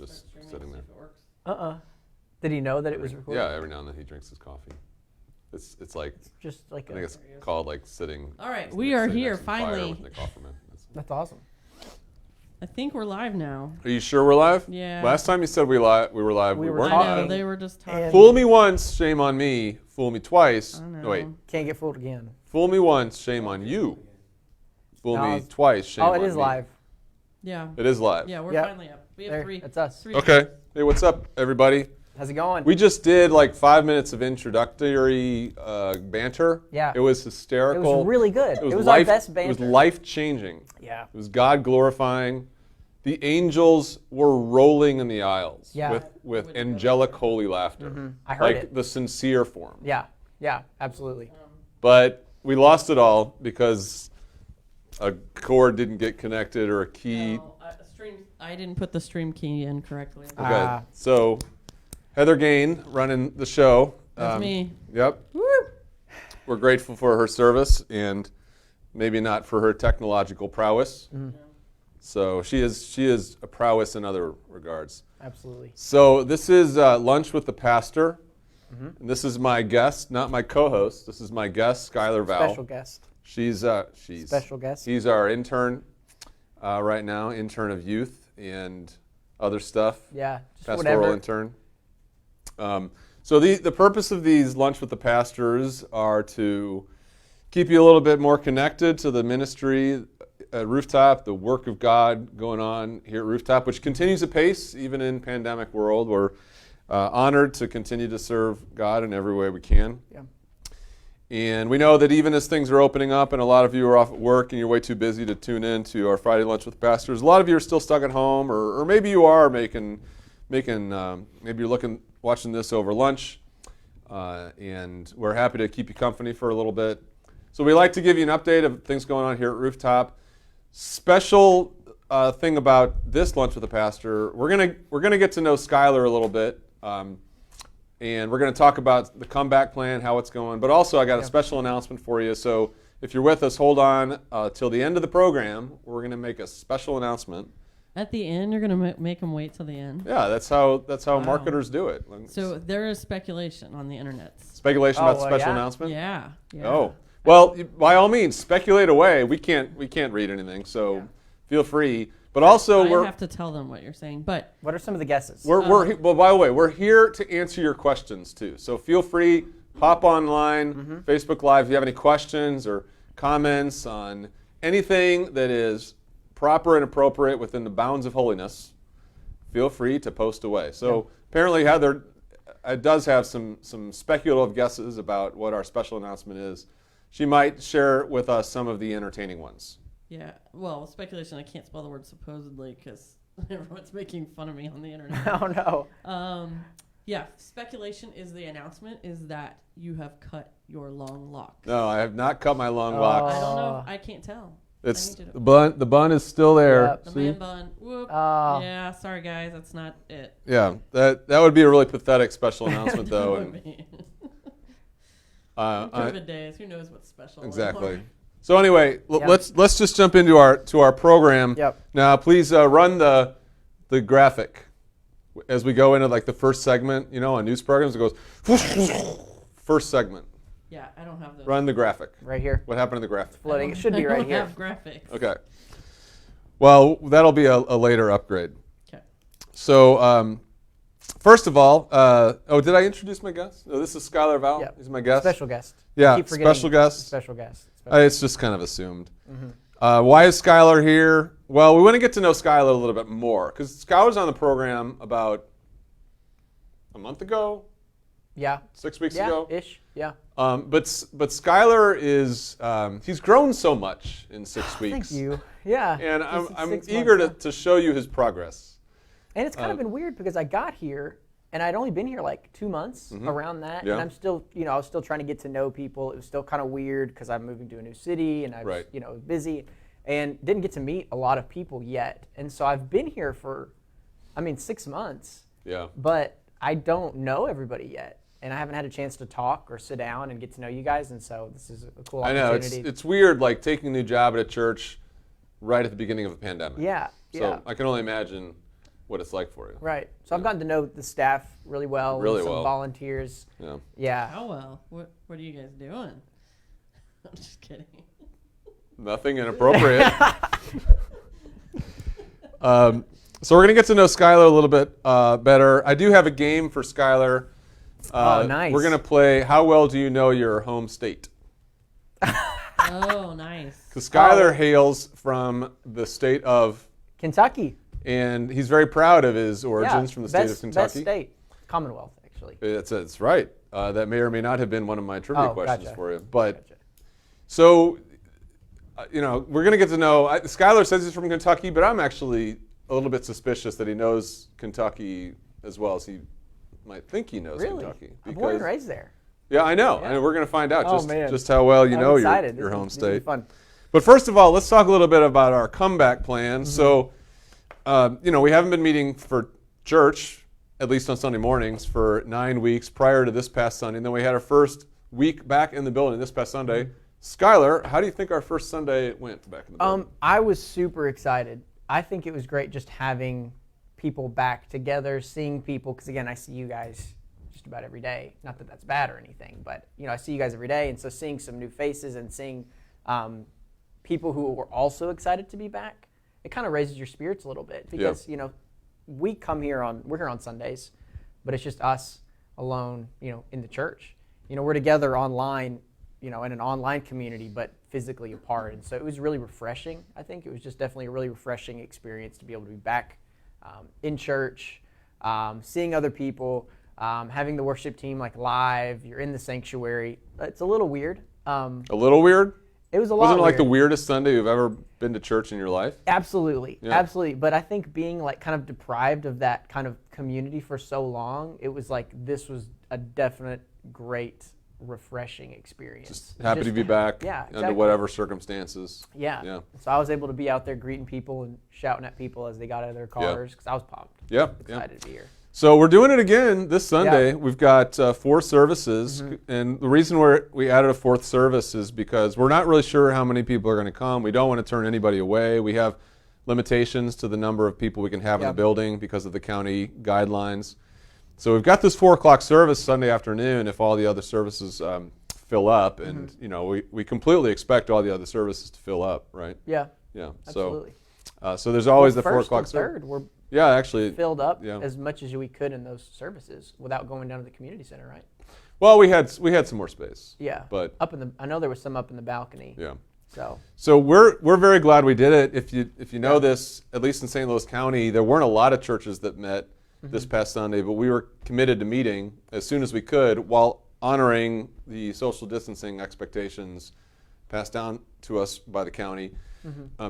just sitting there. Did he know that it was recording? Yeah, every now and then he drinks his coffee. It's like Just like I think it's called like sitting. All right, we are here finally. With Nick Offerman. That's awesome. I think we're live now. Are you sure we're live? Yeah. Last time you said we were live. We were weren't I know, live. they were just talking. Fool me once, shame on me. Fool me twice. I know. No, wait. Can't get fooled again. Fool me once, shame on you. Fool No, me it's- twice, shame on Oh, me. it is live. Yeah. It is live. Yeah, we're Yep. finally up. We have There, three. that's us. Three. Okay. Hey, what's up, everybody? How's it going? We just did like 5 minutes of introductory banter. Yeah. It was It hysterical. was really good. It was life, our best banter. It was life-changing. Yeah. It was God glorifying. The angels were rolling in the aisles Yeah. with angelic holy laughter. I heard like it. the sincere form. Yeah. Yeah. Absolutely. But we lost it all because a cord didn't get connected or a key. No, I didn't put the stream key in correctly. Okay. Ah. So Heather Gain running the show. That's me. Yep. Woo! We're grateful for her service and maybe not for her technological prowess. So she is a prowess in other regards. Absolutely. So this is Lunch with the Pastor. And this is my guest, not my co-host. This is my guest, Skylar Val. Special guest. She's Special guest. He's our intern right now, intern of youth and other stuff. Yeah. Just Pastoral whatever. intern. So the purpose of these Lunch with the Pastors are to keep you a little bit more connected to the ministry at Rooftop, the work of God going on here at Rooftop, which continues apace even in pandemic world. We're honored to continue to serve God in every way we can. Yeah. And we know that even as things are opening up and a lot of you are off at work and you're way too busy to tune in to our Friday Lunch with Pastors, a lot of you are still stuck at home, or maybe you are maybe you're watching this over lunch, and we're happy to keep you company for a little bit. So we like to give you an update of things going on here at Rooftop. Special thing about this Lunch with the Pastor, we're gonna get to know Skylar a little bit. And we're going to talk about the comeback plan, how it's going. But also, I got a special announcement for you. So if you're with us, hold on till the end of the program. We're going to make a special announcement. At the end, you're going to make them wait till the end. Yeah, that's how marketers do it. So there is speculation on the internet. Speculation about the special yeah. announcement? Yeah. Oh. Well, by all means, speculate away. We can't read anything, so feel free. But also, I have to tell them what you're saying. But What are some of the guesses? well, by the way, we're here to answer your questions too. So feel free, hop online, Facebook Live. If you have any questions or comments on anything that is proper and appropriate within the bounds of holiness, feel free to post away. So apparently Heather does have some speculative guesses about what our special announcement is. She might share with us some of the entertaining ones. yeah, well, speculation. I can't spell the word supposedly because everyone's making fun of me on the internet. Oh no. Yeah, speculation is the announcement is that you have cut your long locks. No, I have not cut my long locks. I don't know. I can't tell. It's I need you to- the bun is still there. Yep. The See? man bun. Whoop. Oh. Yeah, sorry guys, that's not it. Yeah, that would be a really pathetic special announcement though. Would And, be. uh, I- COVID days, who knows what's special Exactly. anymore. So anyway, Yep. let's just jump into our program. Yep. Now, please run the graphic as we go into like the first segment. You know, on news programs, it goes first segment. Yeah, I don't have those. Run the graphic. Right here. What happened in the graphic? Floating. It should be I right don't here. have graphics. Okay. Well, that'll be a later upgrade. Okay. So, first of all, did I introduce my guest? Oh, this is Skylar Val. Yep. He's my guest. Special guest. Yeah, Keep forgetting special guest. Special guest. It's just kind of assumed. Why is Skylar here? Well, we want to get to know Skylar a little bit more because Skylar's on the program about a month ago, Yeah. 6 weeks Yeah. ago. Ish. Yeah. But Skylar is he's grown so much in 6 weeks. Thank you. Yeah. And This is I'm 6 eager months, to show you his progress. And it's kind of been weird because I got here and I'd only been here like 2 months around that. Yeah. And I'm still, I was still trying to get to know people. It was still kind of weird because I'm moving to a new city and I was, Right. busy and didn't get to meet a lot of people yet. And so I've been here for, 6 months, Yeah. but I don't know everybody yet. And I haven't had a chance to talk or sit down and get to know you guys. And so this is a cool I know opportunity. it's weird, like taking a new job at a church right at the beginning of a pandemic. Yeah. So Yeah. I can only imagine what it's like for you. Right. So I've gotten to know the staff really well. Really some well. volunteers. Yeah. Yeah. How well? What are you guys doing? I'm just kidding. Nothing inappropriate. So we're going to get to know Skylar a little bit better. I do have a game for Skylar. Oh, nice. We're going to play How Well Do You Know Your Home State? Oh, nice. Because Skylar hails from the state of, Kentucky. and he's very proud of his origins from the state of Best Kentucky. state. Commonwealth, actually. It's right. That may or may not have been one of my trivia Oh, questions gotcha. for you. But Gotcha. so, we're going to get to know. Skylar says he's from Kentucky, but I'm actually a little bit suspicious that he knows Kentucky as well as he might think he knows Really? Kentucky. I'm born and raised there. Yeah, I know, Yeah. and we're going to find out Oh, man. just how well you I'm know excited. your home This is gonna be state. fun. But first of all, let's talk a little bit about our comeback plan. Mm-hmm. So, we haven't been meeting for church, at least on Sunday mornings, for 9 weeks prior to this past Sunday. And then we had our first week back in the building this past Sunday. Mm-hmm. Skylar, how do you think our first Sunday went back in the building? I was super excited. I think it was great just having people back together, seeing people, because again, I see you guys just about every day. Not that that's bad or anything, but I see you guys every day, and so seeing some new faces and seeing people who were also excited to be back, it kind of raises your spirits a little bit because we're here on Sundays, but it's just us alone, in the church. We're together online, in an online community, but physically apart, and so it was really refreshing. I think it was just definitely a really refreshing experience to be able to be back in church, seeing other people, having the worship team live. You're in the sanctuary. It's a little weird. A little weird? It was a lot. Wasn't it like the weird. weirdest Sunday you've ever been to church in your life? Absolutely, Yeah. absolutely. But I think being kind of deprived of that kind of community for so long, it was this was a definite, great, refreshing experience. Just happy to be back Yeah, under exactly. whatever circumstances. Yeah. Yeah. So I was able to be out there greeting people and shouting at people as they got out of their cars because I was pumped. Yeah. Excited to be here. So we're doing it again this Sunday. Yeah. We've got 4 services, and the reason we added a 4th service is because we're not really sure how many people are going to come. We don't want to turn anybody away. We have limitations to the number of people we can have in the Yep. building because of the county guidelines. So we've got this 4 o'clock service Sunday afternoon if all the other services fill up, and we completely expect all the other services to fill up, right? Yeah. Yeah. Absolutely. So there's always the 4 First o'clock and service. third, we're Yeah, actually. filled up Yeah. as much as we could in those services without going down to the community center, right? Well, we had some more space. Yeah. But I know there was some up in the balcony. yeah. So we're very glad we did it. If you know this, at least in St. Louis County, there weren't a lot of churches that met this past Sunday, but we were committed to meeting as soon as we could while honoring the social distancing expectations passed down to us by the county.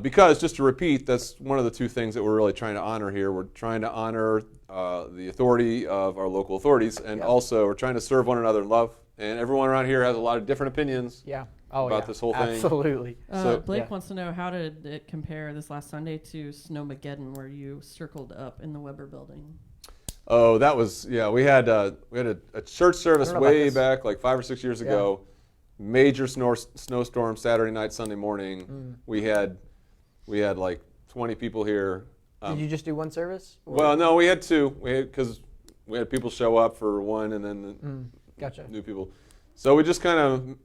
Because, just to repeat, that's one of the 2 things that we're really trying to honor here. We're trying to honor the authority of our local authorities, and also we're trying to serve one another in love. And everyone around here has a lot of different opinions. yeah. About this whole thing. Absolutely. So- Blake Yeah. wants to know, how did it compare this last Sunday to Snowmageddon, where you circled up in the Weber building? Oh, that was, we had a church service I don't know about way this. back, like 5 or 6 years ago. Major snowstorm Saturday night, Sunday morning. We had like 20 people here. Did you just do one service? Or- Well, no, we had 2. Because we had people show up for one, and then Gotcha. new people. So we just kind of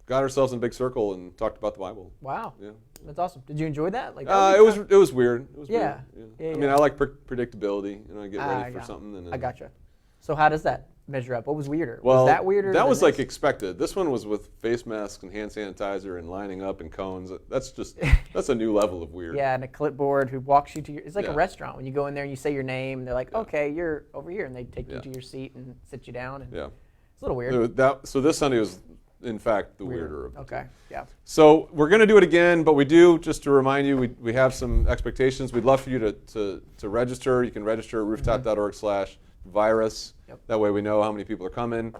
got ourselves in a big circle and talked about the Bible. Wow. Yeah. That's awesome. Did you enjoy that? That It would be was weird. It was Yeah. weird. Yeah, I mean, yeah. I like predictability. I get ready for yeah. something. And I then, gotcha. So how does that measure up? What was weirder? Well, was that weirder? That than was like this? expected. This one was with face masks and hand sanitizer and lining up in cones. That's a new level of weird. Yeah, and a clipboard who walks you to your. It's like Yeah. a restaurant when you go in there and you say your name. And they're like, Yeah. okay, you're over here, and they take you Yeah. to your seat and sit you down. And Yeah. It's a little weird. So this Sunday was, in fact, the weirder of the Okay. two. Yeah. So we're going to do it again, but we do, just to remind you, we have some expectations. We'd love for you to register. You can register at rooftop.org/virus. Yep. That way we know how many people are coming.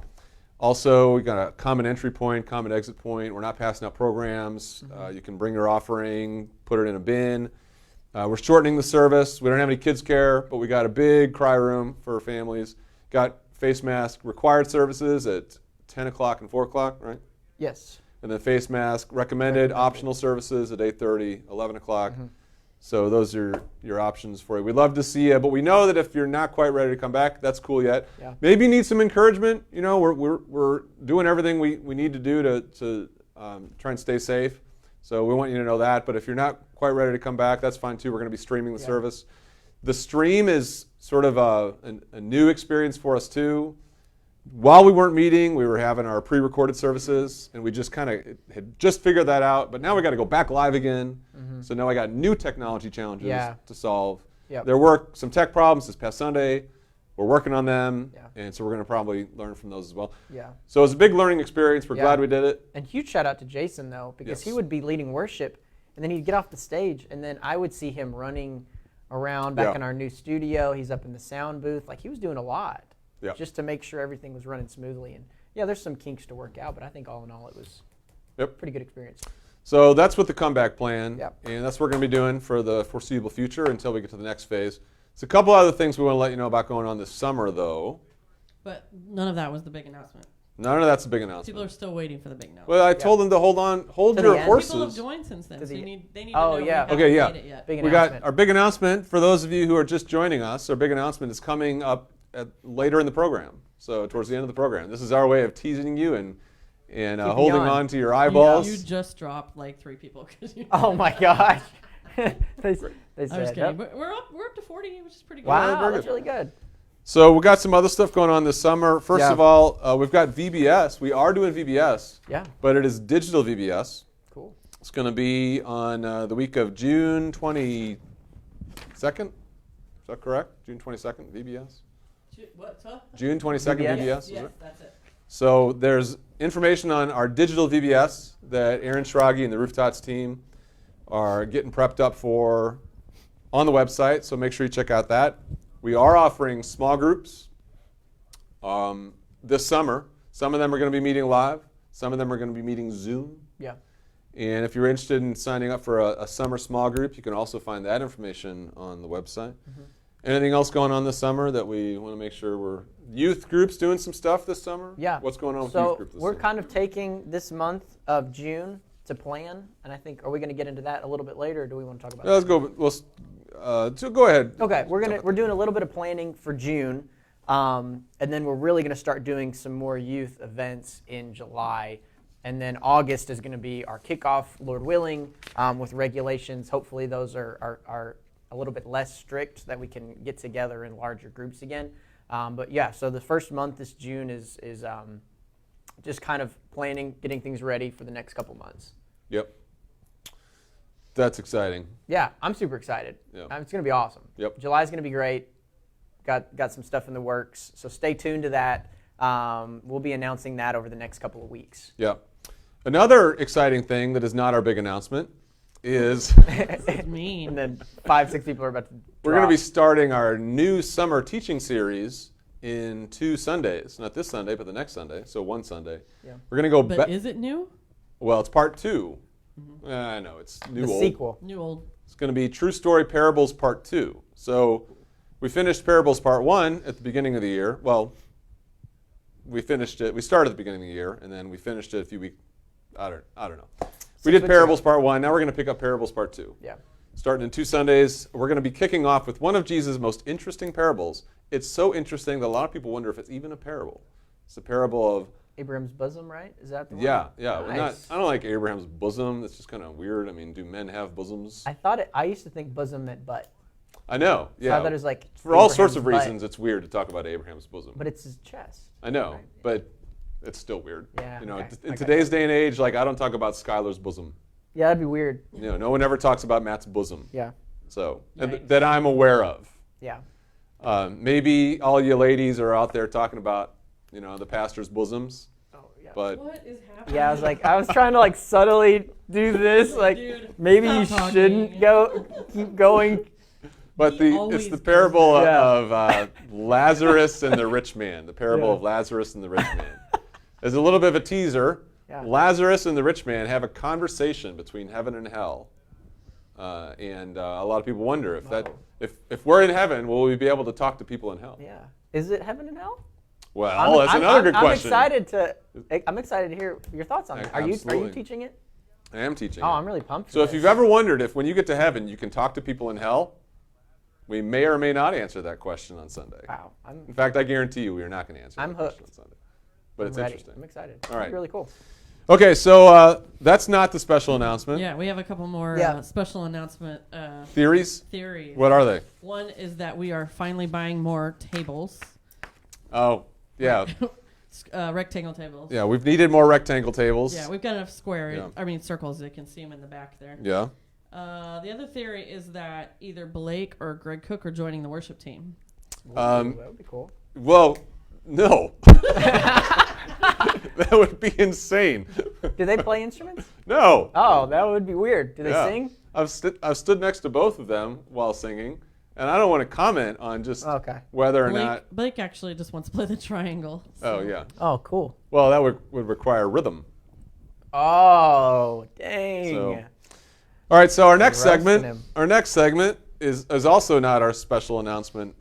Also, we got a common entry point, common exit point. We're not passing out programs. You can bring your offering, put it in a bin. We're shortening the service. We don't have any kids care, but we got a big cry room for families. Got face mask required services at 10 o'clock and 4 o'clock, right? Yes. And then face mask recommended optional services at 8:30, 11 o'clock. So those are your options for you. We'd love to see you, but we know that if you're not quite ready to come back, that's cool yet. Yeah. Maybe you need some encouragement. You know, we're doing everything we need to do to try and stay safe. So we want you to know that. But if you're not quite ready to come back, that's fine too. We're going to be streaming the service. The stream is sort of a new experience for us too. While we weren't meeting, we were having our pre-recorded services, and we just kind of had just figured that out. But now we got to go back live again. So now I got new technology challenges to solve. Yep. There were some tech problems this past Sunday. We're working on them, Yeah. and so we're going to probably learn from those as well. Yeah. So it was a big learning experience. We're glad we did it. And huge shout out to Jason though, because he would be leading worship, and then he'd get off the stage, and then I would see him running around back in our new studio. He's up in the sound booth. Like, he was doing a lot just to make sure everything was running smoothly. And yeah, there's some kinks to work out, but I think all in all it was a pretty good experience. So that's what the comeback plan, Yep. and that's what we're going to be doing for the foreseeable future until we get to the next phase. There's a couple other things we want to let you know about going on this summer, though. But none of that was the big announcement. None of that's a big announcement. People are still waiting for the big announcement. Well, I told them to hold To your the end. horses. People have joined since then. So they need Oh, to know we yeah. haven't Okay, yeah. made it yet. Big We announcement. got our big announcement for those of you who are just joining us. Our big announcement is coming up later in the program. So towards the end of the program, this is our way of teasing you and holding on. on to your eyeballs. You just dropped like 3 people. 'Cause you Oh my gosh. they said, I'm just kidding. But we're up to 40, which is pretty good. wow, very that's good. really good. So we got some other stuff going on this summer. First Yeah. of all, we've got VBS. We are doing VBS, Yeah, but it is digital VBS. cool. It's going to be on the week of June 22nd. Is that correct? June 22nd, VBS? What? Huh? June 22nd, VBS? VBS, is Yes, it? that's it. So there's information on our digital VBS that Aaron Schrage and the Rooftops team are getting prepped up for on the website, so make sure you check out that. We are offering small groups this summer. Some of them are going to be meeting live. Some of them are going to be meeting Zoom. Yeah. And if you're interested in signing up for a summer small group, you can also find that information on the website. Anything else going on this summer that we want to make sure we're... Youth groups doing some stuff this summer? Yeah. What's going on with So youth group this we're summer? kind of taking this month of June to plan, and I think, are we going to get into that a little bit later, or do we want to talk about Let's go. So go ahead. Okay, we're doing a little bit of planning for June, and then we're really going to start doing some more youth events in July, and then August is going to be our kickoff, Lord willing, with regulations. Hopefully those are a little bit less strict so that we can get together in larger groups again. But yeah, so the first month this June is just kind of planning, getting things ready for the next couple months. Yep. That's exciting. Yeah, I'm super excited. Yeah. It's going to be awesome. Yep. July's going to be great. Got some stuff in the works, so stay tuned to that. We'll be announcing that over the next couple of weeks. Yep. Another exciting thing that is not our big announcement is It's mean. And then 5-6 people are about to we're going to be drop. starting our new summer teaching series in 2 Sundays. Not this Sunday, but the next Sunday. So one Sunday. Yeah. We're going to go But back. is it new? Well, it's part 2. I know it's new the old. sequel. New old. It's going to be True Story Parables Part 2. So we finished Parables Part 1 at the beginning of the year. Well, we finished it. We started at the beginning of the year, and then we finished it a few weeks. I don't know. We did weeks Parables Part 1. Now we're going to pick up Parables Part 2. Yeah. Starting in 2 Sundays. We're going to be kicking off with one of Jesus' most interesting parables. It's so interesting that a lot of people wonder if it's even a parable. It's the parable of Abraham's bosom, right? Is that the one? Yeah. Well, Nice. I don't like Abraham's bosom. That's just kind of weird. I mean, do men have bosoms? I used to think bosom meant butt. I know. So Yeah. I thought it was like For all sorts of Abraham's butt, reasons, it's weird to talk about Abraham's bosom. but it's his chest. I know, Right. but it's still weird. Yeah, You know, okay, in okay. today's day and age, like I don't talk about Skylar's bosom. Yeah, that'd be weird. You know, no one ever talks about Matt's bosom. Yeah. So Yikes. that I'm aware of. Yeah. Maybe all you ladies are out there talking about, you know, the pastor's bosoms, Oh yeah. but What is happening? Yeah, I was trying to like subtly do this, like Dude, maybe stop you talking. shouldn't keep going. But He it's always the does parable that. of Lazarus and the rich man. The parable Yeah. of Lazarus and the rich man. There's a little bit of a teaser. Yeah. Lazarus and the rich man have a conversation between heaven and hell, and a lot of people wonder if we're in heaven, will we be able to talk to people in hell? Yeah. Is it heaven and hell? Well, that's another good question. I'm excited to hear your thoughts on it. Are you Absolutely. teaching it? I am teaching. Oh, it. I'm really pumped. For So if this. you've ever wondered if when you get to heaven you can talk to people in hell, we may or may not answer that question on Sunday. Wow, In fact, I guarantee you we are not going to answer I'm that question hooked. on Sunday. But it's ready. interesting. I'm excited. All right. It's really cool. Okay, so that's not the special announcement. Yeah, we have a couple more Yeah. special announcement Theories? theories. What are they? One is that we are finally buying more tables, Oh, yeah. rectangle tables. Yeah, we've needed more rectangle tables. Yeah, we've got enough square. Yeah. I mean circles. You can see them in the back there. Yeah. The other theory is that either Blake or Greg Cook are joining the worship team. Ooh, Um, that would be cool. Well, no. That would be insane. Do they play instruments? No. Oh, that would be weird. Do they Yeah. sing? I've stood next to both of them while singing, and I don't want to comment on just Okay. whether or not. Blake actually just wants to play the triangle. Oh, so- yeah. Oh, cool. Well, that would require rhythm. Oh, dang. So- All right, so our next Roasting segment, him. is also not our special announcement.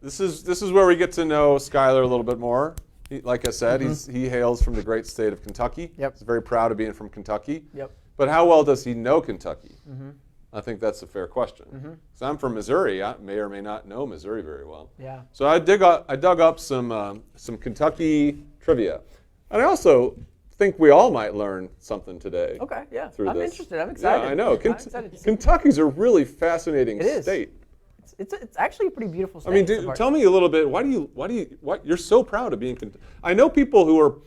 This is where we get to know Skylar a little bit more. Like I said, he hails from the great state of Kentucky. Mm-hmm. Yep. He's very proud of being from Kentucky. Yep. But how well does he know Kentucky? Mm-hmm. I think that's a fair question. So I'm from Missouri. I may or may not know Missouri very well. Yeah. So I dug up some Kentucky trivia, and I also think we all might learn something today. Okay, yeah. Through I'm this. interested. I'm excited. Yeah, I know. I'm excited to see. Kentucky's a really fascinating It is. state. It's actually a pretty beautiful state. I mean, so far. tell me a little bit. Why you're so proud of being? I know people who are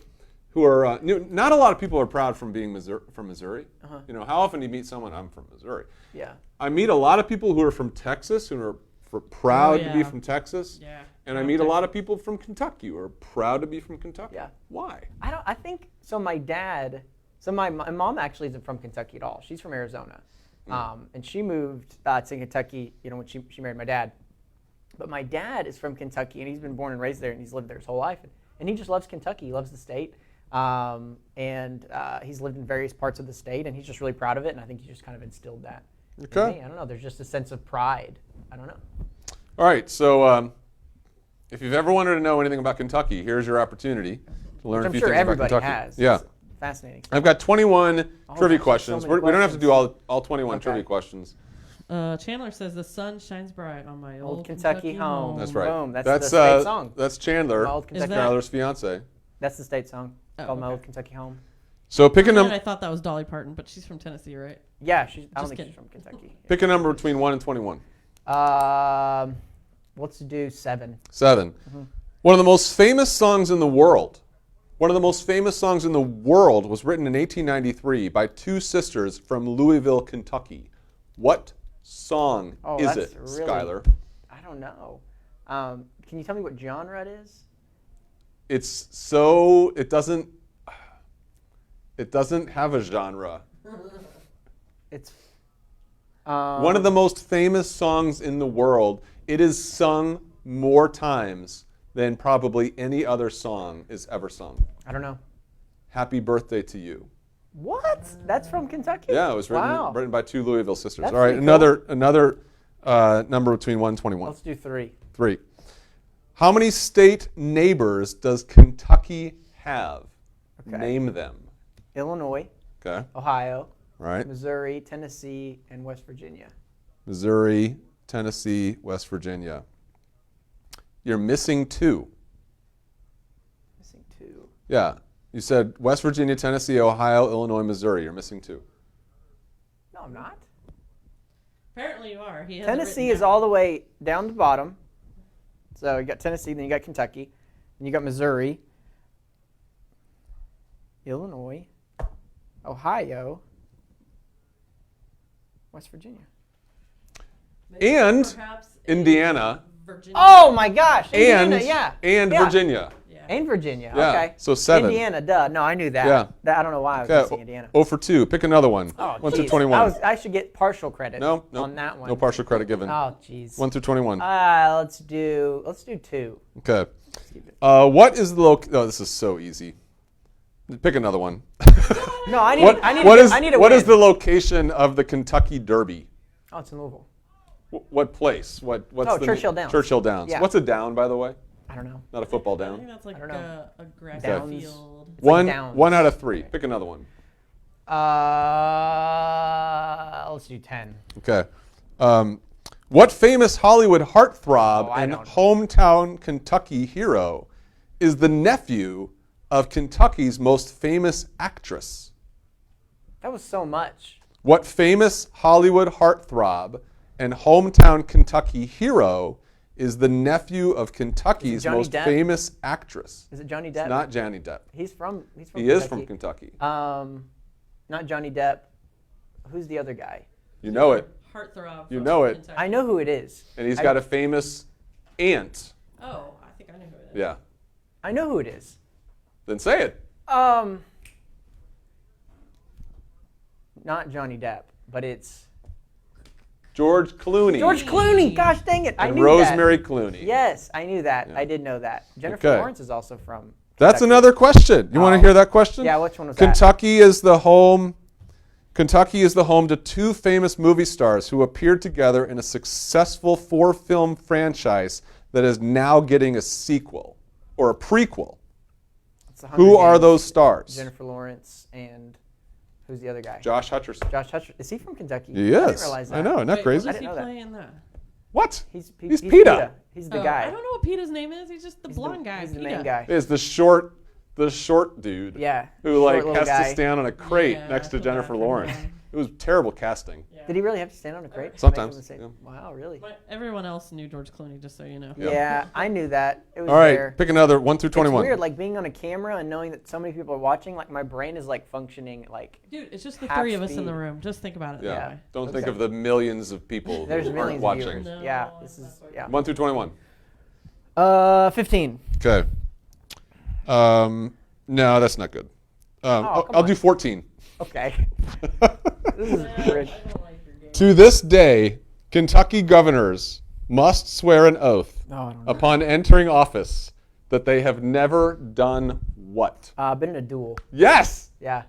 not a lot of people are proud from being from Missouri. Uh-huh. You know, how often do you meet someone? I'm from Missouri. Yeah. I meet a lot of people who are from Texas who are proud to be yeah. from Texas. Yeah. And I meet a lot of people from Kentucky who are proud to be from Kentucky. Yeah. Why? I think so. My dad. So my mom actually isn't from Kentucky at all. She's from Arizona, and she moved to Kentucky. You know, when she married my dad. But my dad is from Kentucky, and he's been born and raised there, and he's lived there his whole life, and he just loves Kentucky. He loves the state, and he's lived in various parts of the state, and he's just really proud of it. And I think he just kind of instilled that. in Okay. me. I don't know. There's just a sense of pride. I don't know. All right. So if you've ever wanted to know anything about Kentucky, here's your opportunity to learn Which a I'm few sure things about everybody Kentucky. has. Yeah. It's fascinating. I've got 21 trivia gosh, questions. so many We don't have to do all 21 Okay. trivia questions. Chandler says the sun shines bright on my Old Kentucky home. That's right. Boom. That's the state song. That's Chandler, My Old Kentucky. that- Chandler's fiance. That's the state song. It's Oh, called My okay. Old Kentucky Home. So pick a I number. thought that was Dolly Parton, but she's from Tennessee, right? Yeah, I don't Just think kidding. she's from Kentucky. Pick a number between 1 and 21. Let's do 7. 7. One of the most famous songs in the world. One of the most famous songs in the world was written in 1893 by two sisters from Louisville, Kentucky. What song Oh, is that's it, really- Skylar? I don't know. Can you tell me what genre it is? It doesn't have a genre. It's One of the most famous songs in the world. It is sung more times than probably any other song is ever sung. I don't know. Happy Birthday to You. What? That's from Kentucky? Yeah, it was Wow. written by two Louisville sisters. That's All right, pretty cool. another number between 1 and 21. Let's do 3. 3. How many state neighbors does Kentucky have? Okay. Name them. Illinois, Okay. Ohio, All right. Missouri, Tennessee, and West Virginia. Missouri, Tennessee, West Virginia. You're missing 2. Missing 2. Yeah. You said West Virginia, Tennessee, Ohio, Illinois, Missouri. You're missing 2. No, I'm not. Apparently you are. He has it Tennessee written is down. all the way down the bottom. So you got Tennessee, then you got Kentucky, then you got Missouri, Illinois, Ohio, West Virginia. Maybe And perhaps in Indiana Virginia. Oh my gosh! Indiana, and yeah. and Yeah. Virginia. Yeah. And Virginia. Yeah, Okay. so 7. Indiana, duh. No, I knew that. Yeah. I don't know why I was Okay. missing Indiana. 0 for 2. Pick another one. Oh, 1 through geez. 21. I should get partial credit No, on that one. no partial credit given. Oh, jeez. 1 through 21. Let's do 2. Okay. What is the Oh, this is so easy. Pick another one. No, I need. What, I need. what to, is I need to what win. is the location of the Kentucky Derby? Oh, it's in Louisville. What place? What's Oh, the Churchill Downs. Churchill Downs. Yeah. What's a down, by the way? I don't know. Not a football I think down. that's like I don't know. a grassy Downs. field. It's like One Downs. one out of 3. Pick another one. Let's do 10. Okay. What famous Hollywood heartthrob Oh, I and don't know. hometown Kentucky hero is the nephew of Kentucky's most famous actress? That was so much. What famous Hollywood heartthrob and hometown Kentucky hero is the nephew of Kentucky's Johnny most Depp? famous actress? Is it Johnny It's Depp? not Johnny Depp. He's from He Kentucky. is from Kentucky. Not Johnny Depp. Who's the other guy? You know it. Heartthrob. You from know it. Kentucky. I know who it is. And he's got a famous aunt. Oh, I think I know who it is. Yeah. I know who it is. Then say it. Not Johnny Depp, but it's George Clooney. George Clooney. Gosh dang it! I and knew Rosemary that. Clooney. Yes, I knew that. Yeah. I did know that. Jennifer Okay. Lawrence is also from. That's Kentucky. another question. You want to Oh. hear that question? Yeah, which one was that? Kentucky is the home. Kentucky is the home to two famous movie stars who appeared together in a successful 4-film franchise that is now getting a sequel or a prequel. It's the Hunger Who are Games. those stars? Jennifer Lawrence and who's the other guy? Josh Hutcherson. Josh Hutcherson. Is he from Kentucky? He I didn't is. realize that. I know, isn't that Wait, crazy? What I does he didn't know that. play in that? What? He's PETA. PETA. He's the guy. I don't know what Peta's name is. He's just the blonde guy. He's the PETA. main guy. Is the short dude. Yeah. Who short like little has guy. to stand on a crate Yeah, next I to feel Jennifer bad for Lawrence. him. It was terrible casting. Yeah. Did he really have to stand on a crate? to make Sometimes, him the same- yeah. Wow, really? But everyone else knew George Clooney, just so you know. Yeah. Yeah, I knew that. It was All right, there. pick another 1 through 21. It's weird, like being on a camera and knowing that so many people are watching. Like my brain is like functioning. Like Dude, it's just the Half three of us in speed. the room. Just think about it Yeah. that way. Don't think Okay. of the millions of people there's who aren't millions of watching. viewers. No, Yeah, it's this is not yeah. 1 through 21. 15. Okay. No, that's not good. come I'll on. do 14. Okay. This is I weird. don't like your game. To this day, Kentucky governors must swear an oath Oh, I don't know. upon entering office that they have never done what? Been in a duel. Yes! Yeah.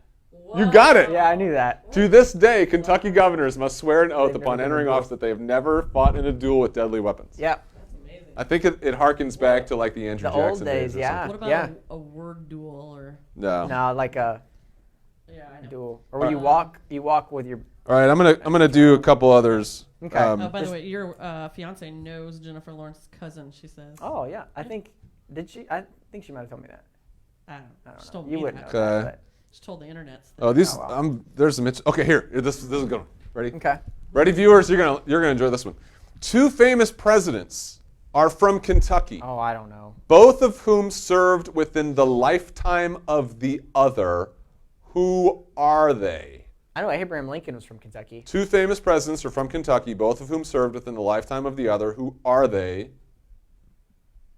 You got it! Yeah, I knew that. To this day, Kentucky governors must swear an oath They've upon never entering been in a office that they have never fought in a duel with deadly weapons. Yep. That's amazing. I think it harkens back to like the Andrew The old Jackson days, or yeah. What about Yeah. a word duel or? No. No, like a Yeah, I know. duel, or where you walk with your. All right, I'm gonna do a couple others. Okay. Oh, by the Just- way, your fiance knows Jennifer Lawrence's cousin. She says. Oh yeah, I think. Did she? I think she might have told me that. I don't I know. She don't told know. me You wouldn't know that. Okay. that. She told the internet. Oh, these Oh, wow. there's some. Okay, here. This is a good one. Ready? But, okay. Ready, viewers? You're gonna enjoy this one. Two famous presidents are from Kentucky, Oh, I don't know. both of whom served within the lifetime of the other. Who are they? I know Abraham Lincoln was from Kentucky. Two famous presidents are from Kentucky, both of whom served within the lifetime of the other. Who are they?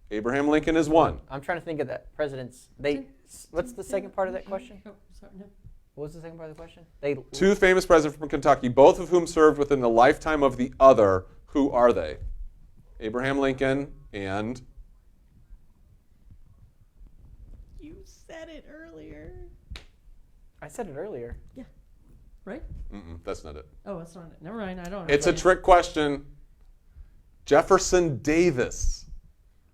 Abraham Lincoln is one. I'm trying to think of the presidents. What's the second part of that question? Oh, sorry, no. What was the second part of the question? They. Two famous presidents from Kentucky, both of whom served within the lifetime of the other. Who are they? Abraham Lincoln and You said it earlier. I said it earlier. Right? that's not it. Oh, that's not it. Never mind. I don't know. It's a trick question. Jefferson Davis.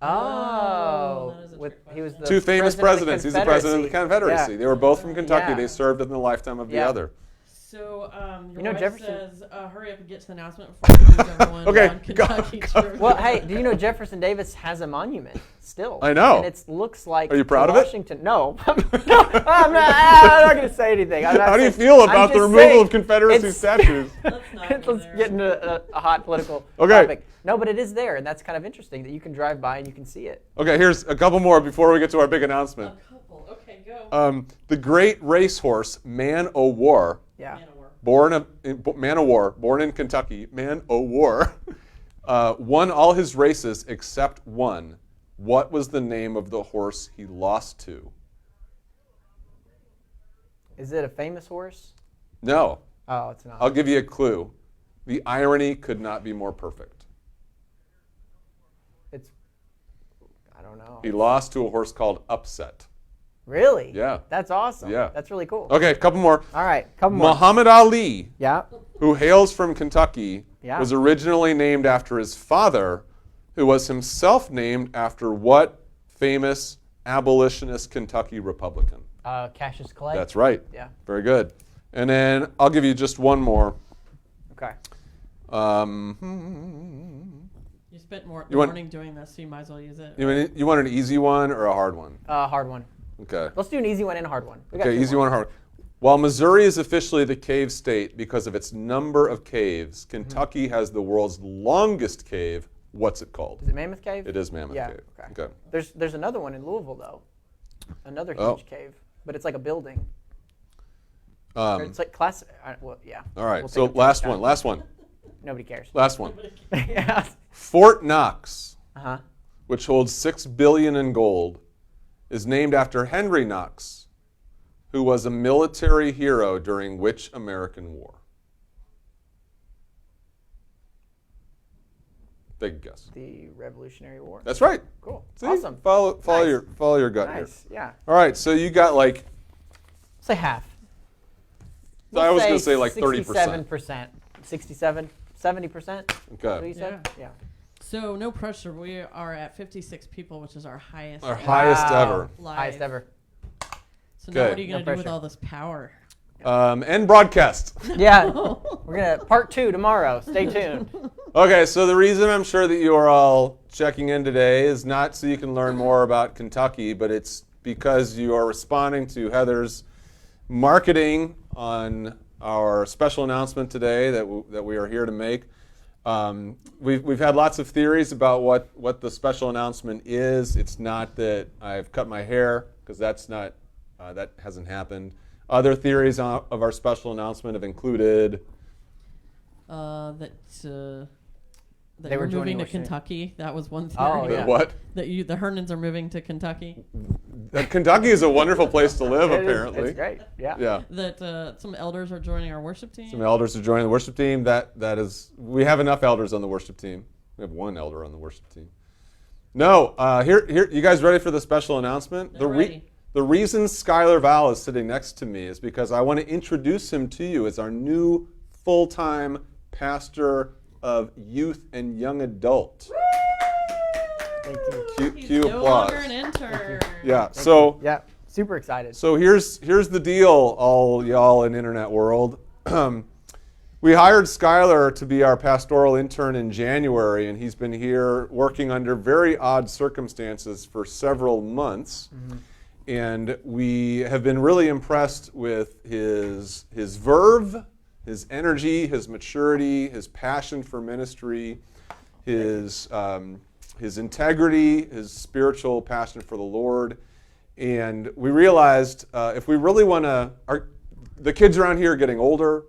Oh, that is a with trick he was the Two famous president of presidents. He's the president of the Confederacy. Yeah. They were both from Kentucky. Yeah. They served in the lifetime of the Yeah. other. So, your You know wife Jefferson- says, hurry up and get to the announcement before we lose everyone Okay, on go- Kentucky go. trivia. Well, hey, do you know Jefferson Davis has a monument still? I know. And it looks like. Are you proud to of it? Washington. No, no, I'm not going to say anything. I'm not How do you saying- feel I'm about the just removal saying of Confederacy it's- statues? Let's not go Let's there. get into a hot political Okay. topic. No, but it is there, and that's kind of interesting that you can drive by and you can see it. Okay, here's a couple more before we get to our big announcement. A couple. Okay, go. The great racehorse Man o' War, Yeah. Man of War. born in Kentucky, Man o' War, won all his races except one. What was the name of the horse he lost to? Is it a famous horse? No. Oh, it's not. I'll give you a clue. The irony could not be more perfect. It's. I don't know. He lost to a horse called Upset. Really? Yeah. That's awesome. Yeah. That's really cool. Okay, a couple more. All right, couple more. Muhammad Ali, Yeah. who hails from Kentucky, Yeah. was originally named after his father, who was himself named after what famous abolitionist Kentucky Republican? Cassius Clay. That's right. Yeah. Very good. And then I'll give you just one more. Okay. You spent more You want- morning doing this, so you might as well use it. You want an easy one or a hard one? Hard one. Okay. Let's do an easy one and a hard one. We got Okay, two easy more. one, hard. While Missouri is officially the cave state because of its number of caves, Kentucky has the world's longest cave. What's it called? Is it Mammoth Cave? It is Mammoth Yeah, Cave. okay. There's another one in Louisville though. Another huge Oh. cave, but it's like a building. Or it's like class. Well, yeah. All right. We'll So take it next time. last one. Nobody cares. Last one. Yeah. Fort Knox, Uh-huh. which holds $6 billion in gold, is named after Henry Knox, who was a military hero during which American war? Take a guess. The Revolutionary War. That's right. Cool. See? Awesome. Follow Nice. your gut Nice. Yeah. here. All right. So you got like, Say half. I was going to say like 30%. 67%. 67, 70%. What Okay. you said? Yeah. So no pressure. We are at 56 people, which is our highest. Our highest Wow. ever. Live. Highest ever. So now Okay. what are you No going to do with pressure. all this power? And broadcast. Yeah. We're gonna part 2 tomorrow. Stay tuned. Okay, so the reason I'm sure that you are all checking in today is not so you can learn more about Kentucky, but it's because you are responding to Heather's marketing on our special announcement today that we are here to make. We've had lots of theories about what the special announcement is. It's not that I've cut my hair, because that's not that hasn't happened. Other theories of our special announcement have included That They we're were joining moving to Washington. Kentucky. That was one theory. Oh, yeah. what? That the Hernans are moving to Kentucky. Kentucky is a wonderful place to live, It is- apparently. It's great. Yeah. Yeah. That some elders are joining our worship team. Some elders are joining the worship team. That is, we have enough elders on the worship team. We have one elder on the worship team. No, here, you guys ready for the special announcement? They're ready. The reason Skylar Val is sitting next to me is because I want to introduce him to you as our new full-time pastor of youth and young adult. Thank you. He's Cue no applause. longer an intern. Yeah. So. Yeah. Super excited. So here's the deal, all y'all in internet world. We hired Skylar to be our pastoral intern in January, and he's been here working under very odd circumstances for several months. And we have been really impressed with his verve, his energy, his maturity, his passion for ministry, his integrity, his spiritual passion for the Lord. And we realized if we really want to, the kids around here are getting older,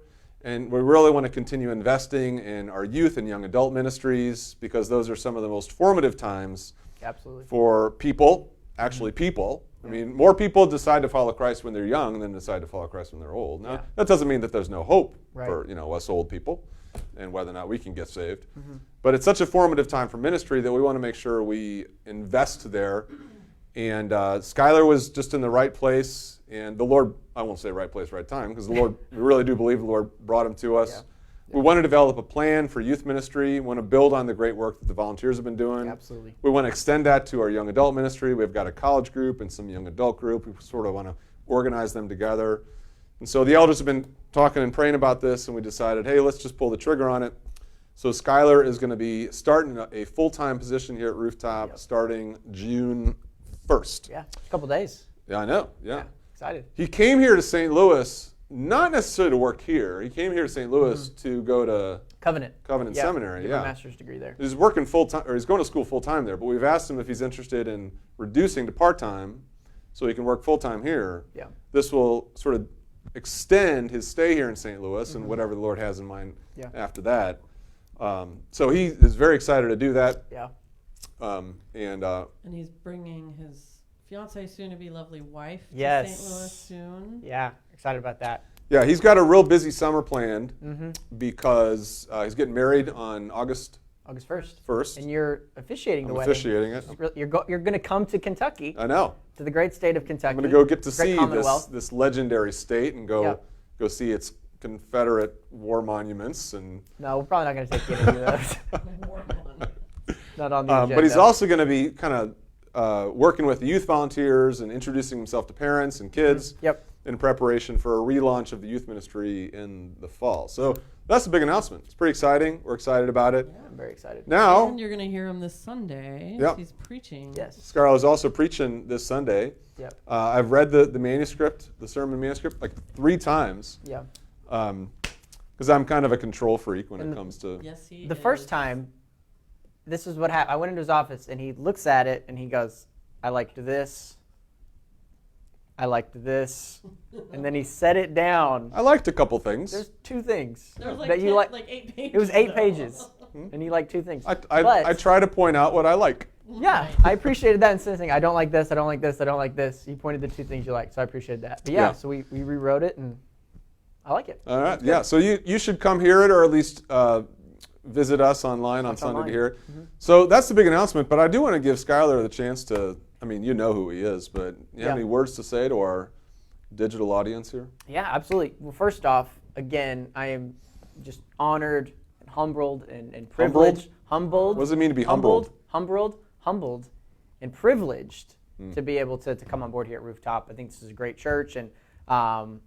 and we really want to continue investing in our youth and young adult ministries, because those are some of the most formative times Absolutely. for people, actually people. I mean, more people decide to follow Christ when they're young than decide to follow Christ when they're old. Now, Yeah. that doesn't mean that there's no hope Right. for us old people and whether or not we can get saved. But it's such a formative time for ministry that we want to make sure we invest there. And Skylar was just in the right place, and the Lord, I won't say right place, right time, because the Lord, we really do believe the Lord brought him to us. Yeah. We want to develop a plan for youth ministry. We want to build on the great work that the volunteers have been doing. Absolutely. We want to extend that to our young adult ministry. We've got a college group and some young adult group. We sort of want to organize them together. And so the elders have been talking and praying about this, and we decided, hey, let's just pull the trigger on it. So Skylar is going to be starting a full-time position here at Rooftop starting June 1st. Yeah. A couple days. Yeah, I know. Yeah. Excited. He came here to St. Louis, not necessarily to work here. He came here to St. Louis to go to Covenant. Covenant Seminary. Get Yeah. a master's degree there. He's working full-time, or he's going to school full-time there, but we've asked him if he's interested in reducing to part-time so he can work full-time here. Yeah. This will sort of extend his stay here in St. Louis and whatever the Lord has in mind Yeah. after that. So he is very excited to do that. Yeah. And And he's bringing his fiance, soon-to-be lovely wife, Yes. to St. Louis soon. Yeah. Excited about that. yeah, he's got a real busy summer planned Mm-hmm. because he's getting married on August August 1st. 1st. And you're officiating the I'm wedding. officiating it. You're going to come to Kentucky, I know. to the great state of Kentucky. I'm going to go get to Great see Commonwealth. this legendary state and go Yep. go see its Confederate war monuments and. No, we're probably not going to take you to those. Not on the agenda. But he's also going to be kind of working with youth volunteers and introducing himself to parents and kids. Yep. in preparation for a relaunch of the youth ministry in the fall. So that's a big announcement. It's pretty exciting. We're excited about it. Yeah, I'm very excited. Now, And you're going to hear him this Sunday. Yep. He's preaching. Yes. Scarlett is also preaching this Sunday. Yep. I've read the manuscript, the sermon manuscript, like 3 times. Yeah. Because I'm kind of a control freak when And it comes to. Yes, he The is. first time, this is what happened. I went into his office and he looks at it and he goes, I liked this. I liked this. And then he set it down. I liked a couple things. There's 2 things There was like, that you 10 like. like 8 pages. It was 8 though. pages. And he liked 2 things. I But- try to point out what I like. Yeah, I appreciated that instead of saying, I don't like this, I don't like this, I don't like this. You pointed the 2 things you liked, so I appreciated that. But yeah, Yeah. so we rewrote it and I like it. All right. Yeah. So you should come hear it, or at least visit us online on Watch Sunday online. to hear it. So that's the big announcement. But I do want to give Skylar the chance to. I mean, you know who he is, but you have Yeah. any words to say to our digital audience here? Yeah, absolutely. Well, first off, again, I am just honored and humbled and privileged. Humbled? What does it mean to be humbled? Humbled, and privileged to be able to come on board here at Rooftop. I think this is a great church, and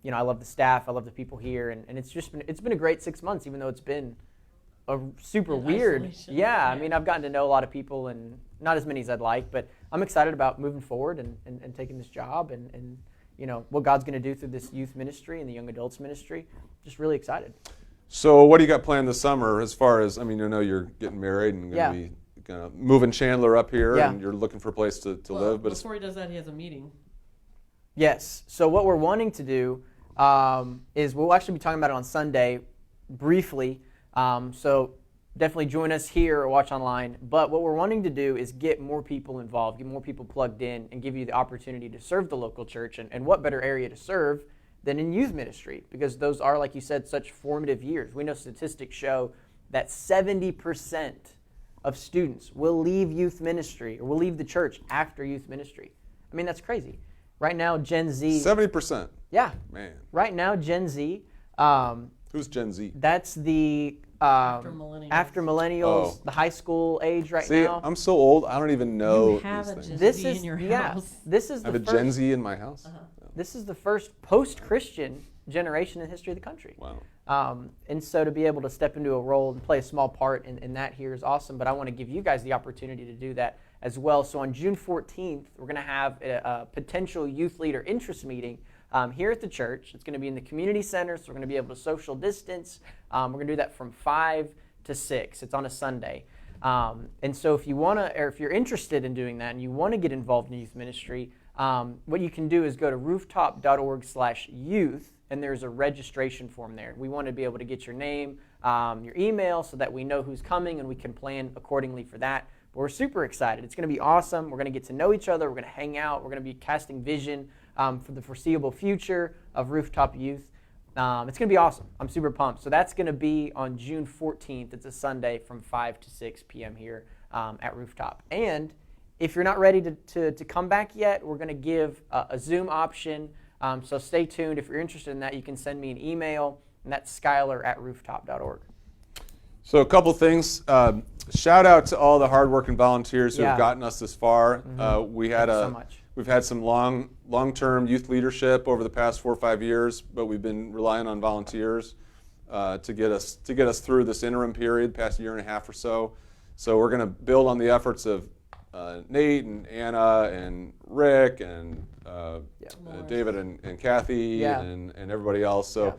you know, I love the staff, I love the people here, and it's been a great 6 months, even though it's been a super In weird. isolation, Yeah, I yeah. mean, I've gotten to know a lot of people, and not as many as I'd like, but I'm excited about moving forward and taking this job, and you know what God's going to do through this youth ministry and the young adults ministry. Just really excited. So what do you got planned this summer? As far as, I mean, you know, you're getting married and Yeah. going to be moving Chandler up here, Yeah. and you're looking for a place to Well, live. But it's, before he does that, he has a meeting. Yes. So what we're wanting to do is we'll actually be talking about it on Sunday briefly. So definitely join us here or watch online. But what we're wanting to do is get more people involved, get more people plugged in, and give you the opportunity to serve the local church. And what better area to serve than in youth ministry? Because those are, like you said, such formative years. We know statistics show that 70% of students will leave youth ministry or will leave the church after youth ministry. I mean, that's crazy. Right now, Gen Z. 70%. Yeah. Man, Right now, Gen Z, who's Gen Z? that's the After millennials. after millennials, Oh. the high school age right See, now. I'm so old. I don't even know You have these a things. Gen This Z is in your yeah. house. This is I the have a first. Gen Z in my house. This is the first post-Christian generation in the history of the country. Wow. And so to be able to step into a role and play a small part in that here is awesome. But I want to give you guys the opportunity to do that as well. So on June 14th, we're going to have a potential youth leader interest meeting here at the church. It's going to be in the community center, so we're going to be able to social distance. We're going to do that from 5 to 6. It's on a Sunday. And so if you want to, or if you're interested in doing that and you want to get involved in youth ministry, what you can do is go to rooftop.org/youth, and there's a registration form there. We want to be able to get your name, your email, so that we know who's coming and we can plan accordingly for that. But we're super excited. It's going to be awesome. We're going to get to know each other. We're going to hang out. We're going to be casting vision for the foreseeable future of Rooftop Youth. It's going to be awesome. I'm super pumped. So that's going to be on June 14th. It's a Sunday from 5 to 6 p.m. here at Rooftop. And if you're not ready to come back yet, we're going to give a Zoom option. So stay tuned. If you're interested in that, you can send me an email, and that's skylar@rooftop.org. So a couple things. Shout out to all the hardworking volunteers who have Yeah. gotten us this far. We had Thanks so much. We've had some long-term youth leadership over the past 4 or 5 years, but we've been relying on volunteers to get us through this interim period, past year and a half or so. So we're going to build on the efforts of Nate and Anna and Rick and David and Kathy Yeah. and everybody else. So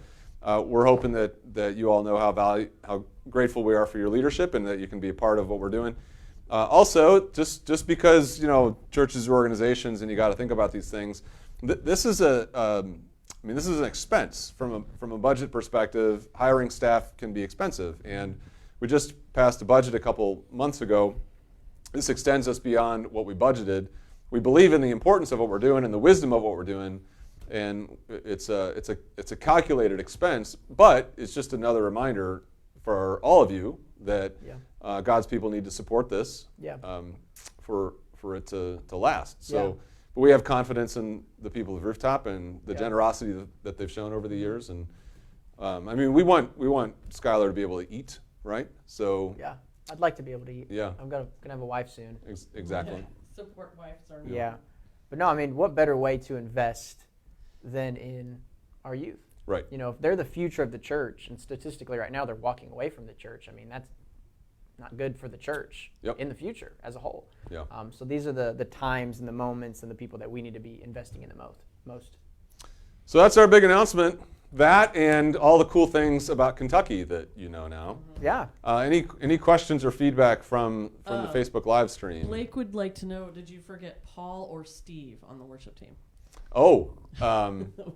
we're hoping that you all know how grateful we are for your leadership and that you can be a part of what we're doing. Also, just because churches are organizations and you got to think about these things, this is an expense from a budget perspective. Hiring staff can be expensive, and we just passed a budget a couple months ago. This extends us beyond what we budgeted. We believe in the importance of what we're doing and the wisdom of what we're doing, and it's a calculated expense, but it's just another reminder for all of you that God's people need to support this for it to last. So, but we have confidence in the people of Rooftop and the generosity that they've shown over the years, and we want Skylar to be able to eat, right? So Yeah, I'd like to be able to eat. Yeah. I'm gonna have a wife soon. exactly. Support wives are Yeah. But no, what better way to invest than in our youth. Right. You know, if they're the future of the church, and statistically right now they're walking away from the church, I mean, that's not good for the church Yep. in the future as a whole. Yeah. So these are the times and the moments and the people that we need to be investing in the most. So that's our big announcement. That and all the cool things about Kentucky that you know now. Yeah. Any questions or feedback from the Facebook live stream? Blake would like to know, did you forget Paul or Steve on the worship team? Oh,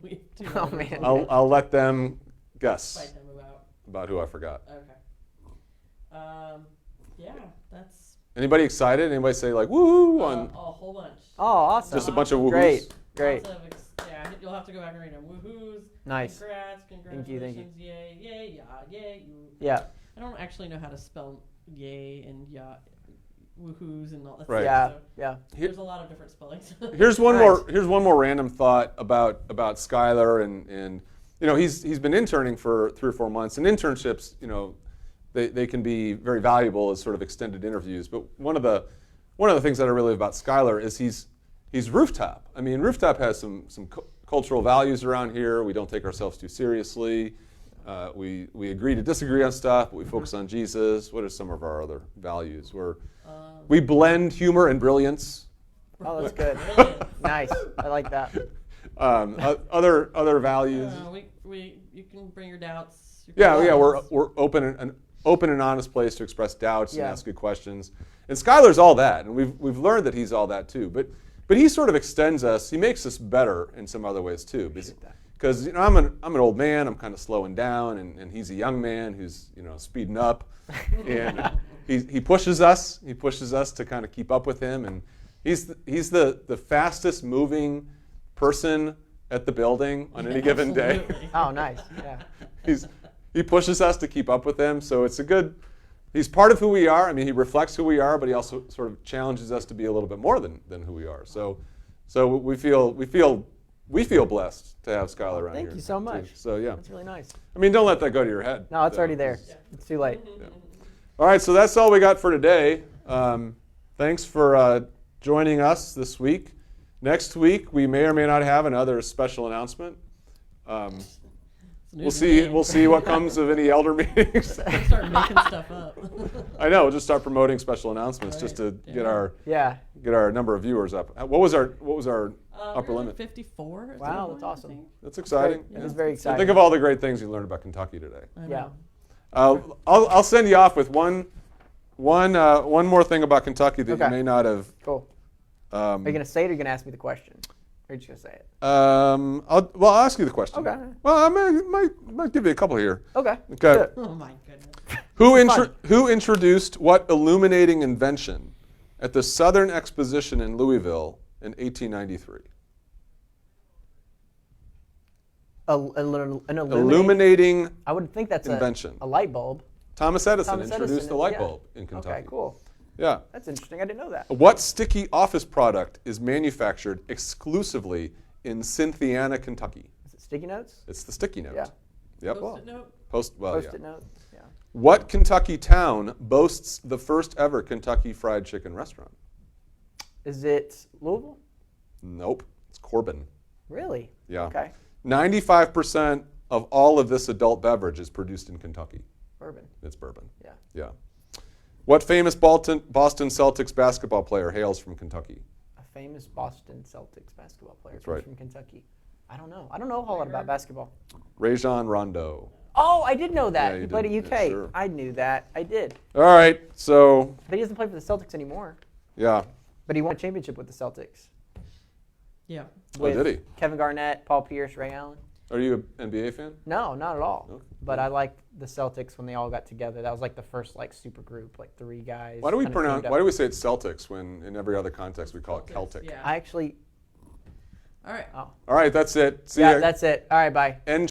We have two Oh, members man. on I'll let them guess Fight them about. who I forgot. Okay. Yeah, that's Anybody excited? Anybody say like woohoo on a whole bunch. Oh, awesome. just a bunch of woohoos? Great. Lots of yeah, you'll have to go back and read them. Woohoos. Nice. Congrats. Thank you. Congratulations. Yay. Yay. Yeah. Yay. Yeah. I don't actually know how to spell yay and yeah, woohoos and all that. Right. Yeah. So Yeah. there's a lot of different spellings. Here's one Nice. more. Here's one more random thought about Skylar and you know he's been interning for 3 or 4 months, and internships they can be very valuable as sort of extended interviews. But one of the things that I really love about Skylar is he's Rooftop. I mean, Rooftop has some cultural values around here. We don't take ourselves too seriously. We agree to disagree on stuff, but we focus on Jesus. What are some of our other values? We blend humor and brilliance. Oh, that's good. Brilliant. Nice. I like that. Other values. You can bring your doubts. Yeah, we're open and honest place to express doubts and Yeah. ask good questions. And Skylar's all that, and we've learned that he's all that too. But he sort of extends us. He makes us better in some other ways too. Because I'm an old man. I'm kind of slowing down, and he's a young man who's speeding up, and he pushes us. He pushes us to kind of keep up with him, and he's the fastest moving person at the building on any given day. Absolutely. Oh, nice. Yeah. He pushes us to keep up with him, so it's a good. He's part of who we are. I mean, he reflects who we are, but he also sort of challenges us to be a little bit more than who we are. So we feel blessed to have Skylar around here. Thank you so too. much. So yeah, That's really nice. I mean, don't let that go to your head. No, it's already there. It's too late. All right, so that's all we got for today. Thanks for joining us this week. Next week, we may or may not have another special announcement. We'll see what comes of any elder meetings. Start making stuff up. I know. We'll just start promoting special announcements just to Right, get Yeah. our number of viewers up. What was our upper we're limit? 54. at Wow, this that's point, I awesome. think. That's exciting. Great. Yeah. It's very So exciting. think of all the great things you learned about Kentucky today. I Yeah. know. I'll send you off with one more thing about Kentucky that Okay. you may not have. Cool. Are you gonna say it, or are you gonna ask me the question? Or are you just gonna say it? I'll ask you the question. Okay. Well, I might give you a couple here. Okay. Okay. Good. Oh my goodness. Who introduced what illuminating invention at the Southern Exposition in Louisville in 1893? An Illuminating I would think that's invention. a light bulb. Thomas Edison Thomas introduced Edison, the light yeah. bulb in Kentucky. Okay, cool. Yeah. That's interesting. I didn't know that. What sticky office product is manufactured exclusively in Cynthiana, Kentucky? Is it sticky notes? It's the sticky note. Yeah. Yep. Post-it note. Post-it note. Yeah. What Kentucky town boasts the first ever Kentucky Fried Chicken restaurant? Is it Louisville? Nope. It's Corbin. Really? Yeah. Okay. 95% of all of this adult beverage is produced in Kentucky. Bourbon. It's bourbon. Yeah. Yeah. What famous Boston Celtics basketball player hails from Kentucky? A famous Boston Celtics basketball player That's comes right. from Kentucky. I don't know. I don't know a whole lot about basketball. Rajon Rondo. Oh, I did know that. Yeah, you He played did. at Yeah, UK. sure. I knew that. I did. All right. So, But he doesn't play for the Celtics anymore. yeah. But he won a championship with the Celtics. Yeah. Oh, With did he? Kevin Garnett, Paul Pierce, Ray Allen. Are you an NBA fan? No, not at all. Okay. But I liked the Celtics when they all got together. That was like the first like super group, like 3 guys. Why do we kinda teamed up. Why do we say it's Celtics when in every other context we call it Celtics, Celtic? Yeah. I actually. All right. Oh. All right. That's it. See Yeah, ya. that's it. All right, bye. End